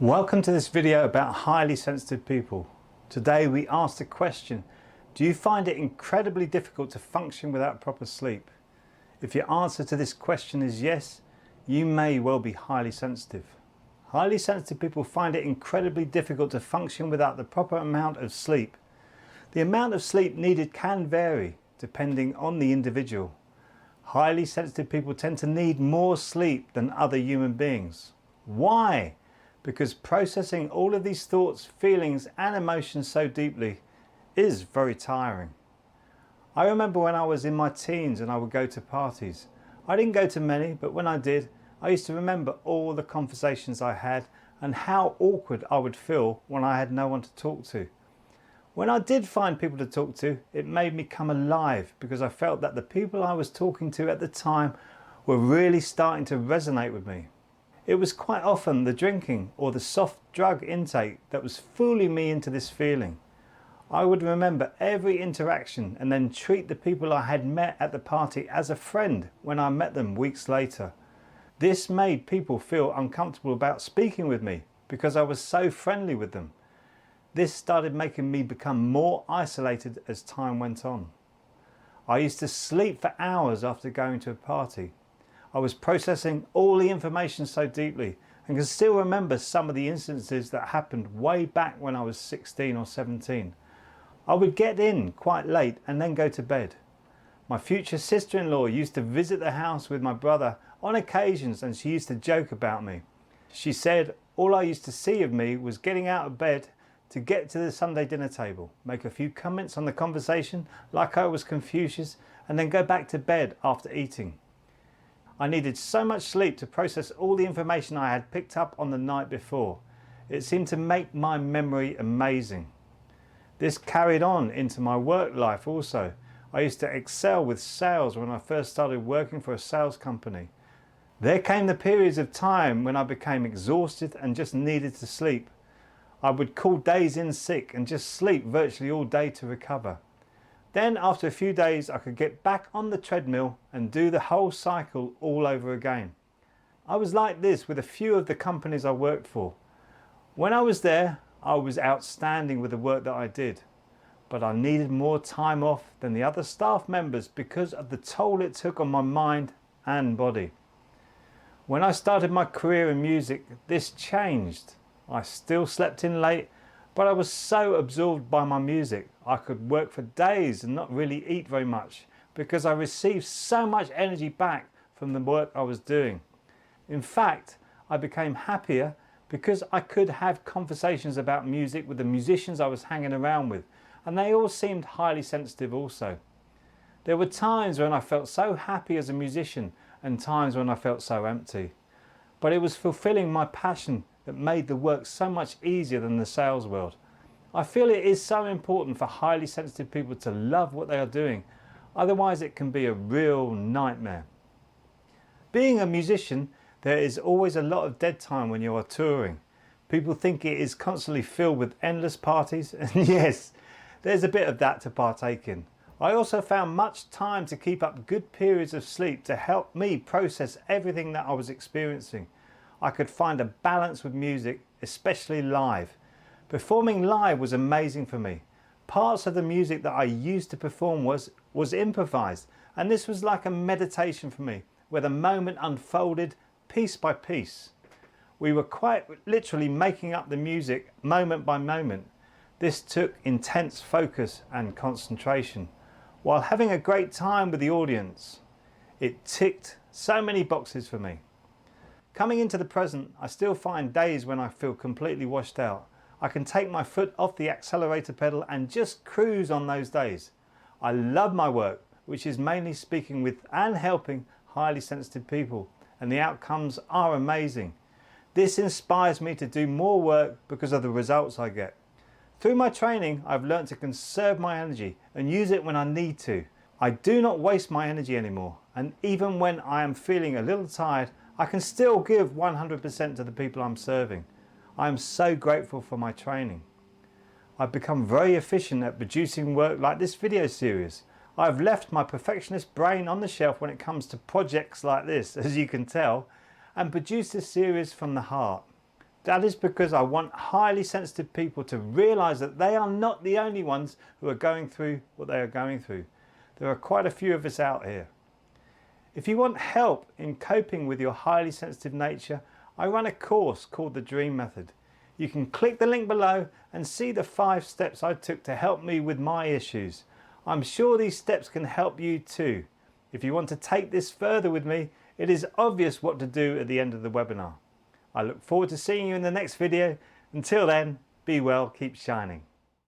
Welcome to this video about highly sensitive people. Today we ask the question, do you find it incredibly difficult to function without proper sleep? If your answer to this question is yes, you may well be highly sensitive. Highly sensitive people find it incredibly difficult to function without the proper amount of sleep. The amount of sleep needed can vary depending on the individual. Highly sensitive people tend to need more sleep than other human beings. Why? Because processing all of these thoughts, feelings and emotions so deeply is very tiring. I remember when I was in my teens and I would go to parties. I didn't go to many, but when I did, I used to remember all the conversations I had and how awkward I would feel when I had no one to talk to. When I did find people to talk to, it made me come alive because I felt that the people I was talking to at the time were really starting to resonate with me. It was quite often the drinking or the soft drug intake that was fooling me into this feeling. I would remember every interaction and then treat the people I had met at the party as a friend when I met them weeks later. This made people feel uncomfortable about speaking with me because I was so friendly with them. This started making me become more isolated as time went on. I used to sleep for hours after going to a party. I was processing all the information so deeply and can still remember some of the instances that happened way back when I was 16 or 17. I would get in quite late and then go to bed. My future sister-in-law used to visit the house with my brother on occasions and she used to joke about me. She said all I used to see of me was getting out of bed to get to the Sunday dinner table, make a few comments on the conversation like I was Confucius and then go back to bed after eating. I needed so much sleep to process all the information I had picked up on the night before. It seemed to make my memory amazing. This carried on into my work life also. I used to excel with sales when I first started working for a sales company. There came the periods of time when I became exhausted and just needed to sleep. I would call days in sick and just sleep virtually all day to recover. Then after a few days I could get back on the treadmill and do the whole cycle all over again. I was like this with a few of the companies I worked for. When I was there, I was outstanding with the work that I did, but I needed more time off than the other staff members because of the toll it took on my mind and body. When I started my career in music, this changed. I still slept in late, but I was so absorbed by my music, I could work for days and not really eat very much because I received so much energy back from the work I was doing. In fact, I became happier because I could have conversations about music with the musicians I was hanging around with, and they all seemed highly sensitive also. There were times when I felt so happy as a musician and times when I felt so empty. But it was fulfilling my passion that made the work so much easier than the sales world. I feel it is so important for highly sensitive people to love what they are doing, otherwise it can be a real nightmare. Being a musician, there is always a lot of dead time when you are touring. People think it is constantly filled with endless parties, and yes, there's a bit of that to partake in. I also found much time to keep up good periods of sleep to help me process everything that I was experiencing. I could find a balance with music, especially live. Performing live was amazing for me. Parts of the music that I used to perform was improvised, and this was like a meditation for me, where the moment unfolded piece by piece. We were quite literally making up the music moment by moment. This took intense focus and concentration, while having a great time with the audience. It ticked so many boxes for me. Coming into the present, I still find days when I feel completely washed out. I can take my foot off the accelerator pedal and just cruise on those days. I love my work, which is mainly speaking with and helping highly sensitive people, and the outcomes are amazing. This inspires me to do more work because of the results I get. Through my training, I've learned to conserve my energy and use it when I need to. I do not waste my energy anymore, and even when I am feeling a little tired, I can still give 100% to the people I'm serving. I am so grateful for my training. I've become very efficient at producing work like this video series. I've left my perfectionist brain on the shelf when it comes to projects like this, as you can tell, and produced this series from the heart. That is because I want highly sensitive people to realize that they are not the only ones who are going through what they are going through. There are quite a few of us out here. If you want help in coping with your highly sensitive nature, I run a course called the Dream Method. You can click the link below and see the 5 steps I took to help me with my issues. I'm sure these steps can help you too. If you want to take this further with me, it is obvious what to do at the end of the webinar. I look forward to seeing you in the next video. Until then, be well, keep shining.